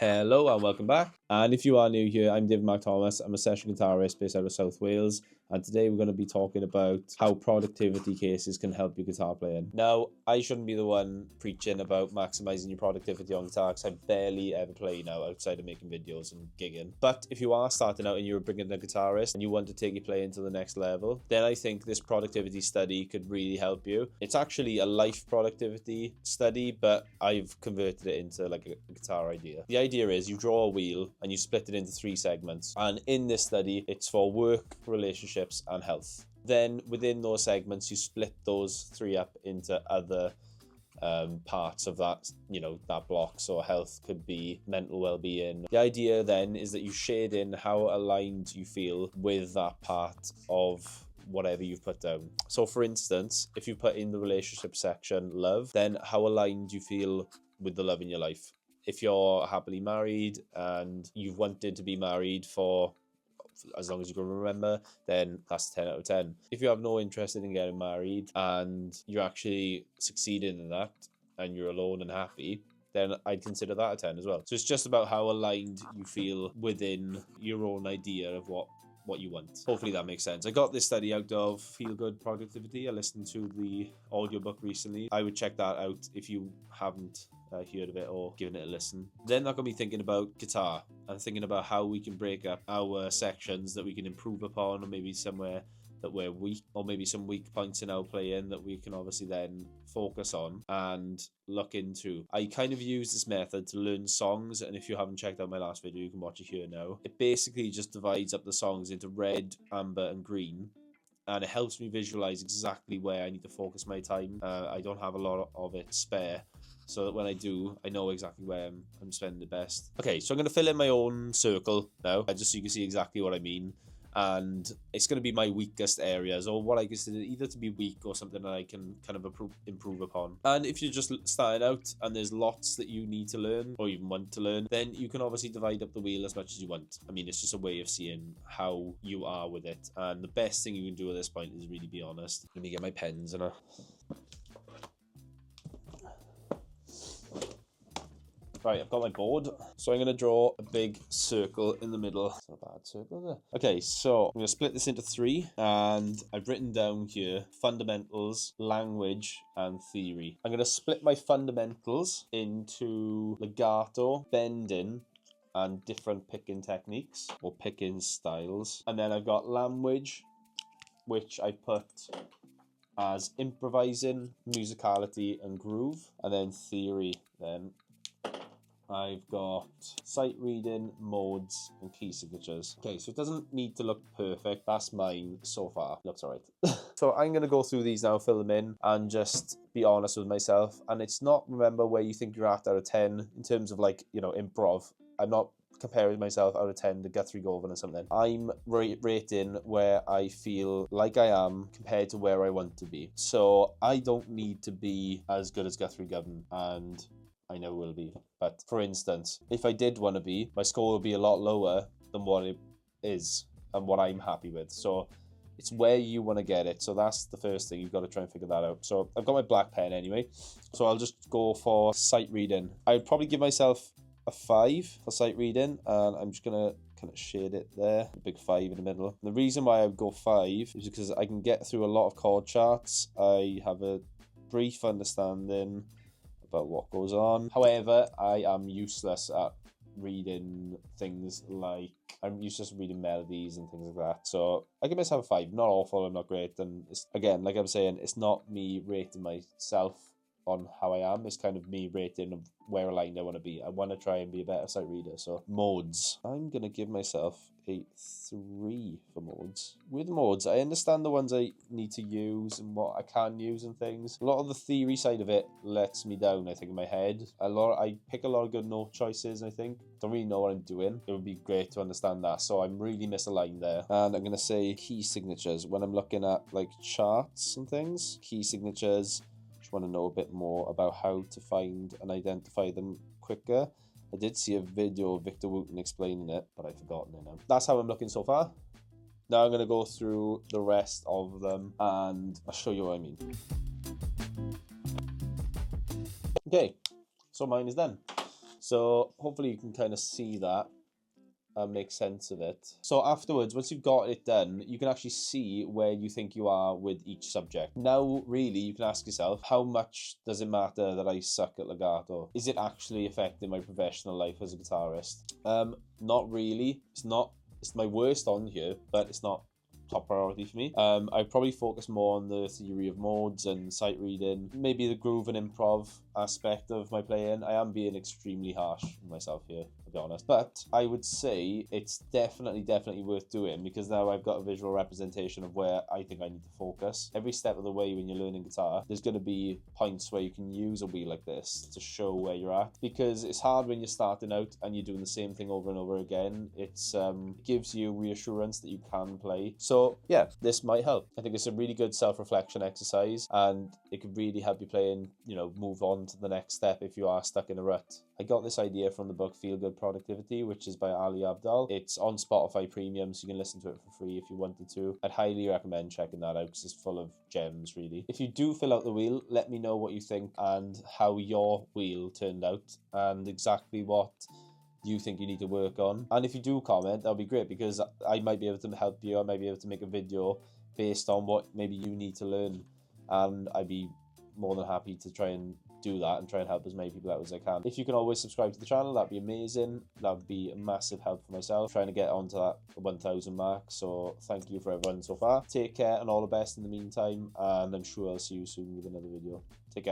Hello and welcome back. And if you are new here, I'm David Mark Thomas. I'm a session guitarist based out of South Wales. And today we're going to be talking about how productivity cases can help your guitar playing. Now, I shouldn't be the one preaching about maximizing your productivity on guitar because I barely ever play now outside of making videos and gigging. But if you are starting out and you're bringing a guitarist and you want to take your playing to the next level, then I think this productivity study could really help you. It's actually a life productivity study, but I've converted it into like a guitar idea. The idea is you draw a wheel and you split it into 3 segments. And in this study, it's for work, relationships, and health. Then within those segments, you split those 3 up into other parts of that, that block. So health could be mental well-being. The idea then is that you shade in how aligned you feel with that part of whatever you've put down. So for instance, if you put in the relationship section love, then how aligned you feel with the love in your life. If you're happily married and you've wanted to be married for as long as you can remember, then that's 10 out of 10. If you have no interest in getting married and you're actually succeeding in that and you're alone and happy, then I'd consider that a 10 as well. So it's just about how aligned you feel within your own idea of what you want. Hopefully that makes sense. I got this study out of Feel Good Productivity. I listened to the audiobook recently. I would check that out if you haven't heard of it or given it a listen. Then that got me thinking about guitar and thinking about how we can break up our sections that we can improve upon, or maybe somewhere that we're weak, or maybe some weak points in our playing that we can obviously then focus on and look into. I kind of use this method to learn songs, and if you haven't checked out my last video, you can watch it here now. It basically just divides up the songs into red, amber, and green, and it helps me visualize exactly where I need to focus my time. I don't have a lot of it spare, so that when I do, I know exactly where I'm spending the best. Okay, so I'm going to fill in my own circle now, just so you can see exactly what I mean. And it's going to be my weakest areas, or what I consider either to be weak or something that I can kind of improve upon. And if you're just starting out and there's lots that you need to learn or even want to learn, then you can obviously divide up the wheel as much as you want. I mean, it's just a way of seeing how you are with it. And the best thing you can do at this point is really be honest. Let me get my pens and Right, I've got my board. So I'm going to draw a big circle in the middle. It's not a bad circle, is it? Okay, so I'm going to split this into 3. And I've written down here fundamentals, language, and theory. I'm going to split my fundamentals into legato, bending, and different picking techniques or picking styles. And then I've got language, which I put as improvising, musicality, and groove. And then theory, then I've got sight reading, modes, and key signatures. Okay, so it doesn't need to look perfect. That's mine so far. Looks alright. So I'm going to go through these now, fill them in, and just be honest with myself. And it's not, remember, where you think you're at out of 10 in terms of improv. I'm not comparing myself out of 10 to Guthrie Govan or something. I'm rating where I feel like I am compared to where I want to be. So I don't need to be as good as Guthrie Govan, and I know will be. But for instance, if I did want to be, my score would be a lot lower than what it is and what I'm happy with. So it's where you want to get it. So that's the first thing. You've got to try and figure that out. So I've got my black pen anyway. So I'll just go for sight reading. I'd probably give myself a 5 for sight reading. And I'm just going to kind of shade it there. A big 5 in the middle. And the reason why I would go 5 is because I can get through a lot of chord charts. I have a brief understanding about what goes on. However, I am useless at reading things like, I'm useless at reading melodies and things like that. So I give myself a 5. Not awful, I'm not great. And it's, again, like I'm saying, it's not me rating myself on how I am. It's kind of me rating where aligned I want to be. I want to try and be a better sight reader. So modes, I'm going to give myself a 3 for modes. With modes, I understand the ones I need to use and what I can use and things. A lot of the theory side of it lets me down, I think, in my head. I pick a lot of good note choices, I think. Don't really know what I'm doing. It would be great to understand that. So I'm really misaligned there. And I'm going to say key signatures. When I'm looking at like charts and things, key signatures, just want to know a bit more about how to find and identify them quicker. I did see a video of Victor Wooten explaining it, but I've forgotten it now. That's how I'm looking so far. Now I'm going to go through the rest of them and I'll show you what I mean. Okay, so mine is done. So hopefully you can kind of see that and make sense of it. So afterwards, once you've got it done, you can actually see where you think you are with each subject. Now, really, you can ask yourself, how much does it matter that I suck at legato? Is it actually affecting my professional life as a guitarist? Not really. It's not. It's my worst on here, but it's not top priority for me. I probably focus more on the theory of modes and sight reading, maybe the groove and improv aspect of my playing. I am being extremely harsh on myself here, to be honest, but I would say it's definitely worth doing, because now I've got a visual representation of where I think I need to focus. Every step of the way when you're learning guitar, there's going to be points where you can use a wheel like this to show where you're at, because it's hard when you're starting out and you're doing the same thing over and over again. It gives you reassurance that you can play. So yeah, this might help. I think it's a really good self-reflection exercise, and it could really help you playing, move on to the next step if you are stuck in a rut. I got this idea from the book Feel Good Productivity, which is by Ali Abdaal. It's on Spotify Premium, so you can listen to it for free if you wanted to. I'd highly recommend checking that out, because it's full of gems, really. If you do fill out the wheel, let me know what you think and how your wheel turned out, and exactly what you think you need to work on. And if you do comment, that'll be great, because I might be able to help you. I might be able to make a video based on what maybe you need to learn, and I'd be more than happy to try and do that and try and help as many people out as I can. If you can always subscribe to the channel, that'd be amazing. That would be a massive help for myself, trying to get onto that 1,000 mark. So thank you for everyone so far. Take care and all the best in the meantime, and I'm sure I'll see you soon with another video. Take care.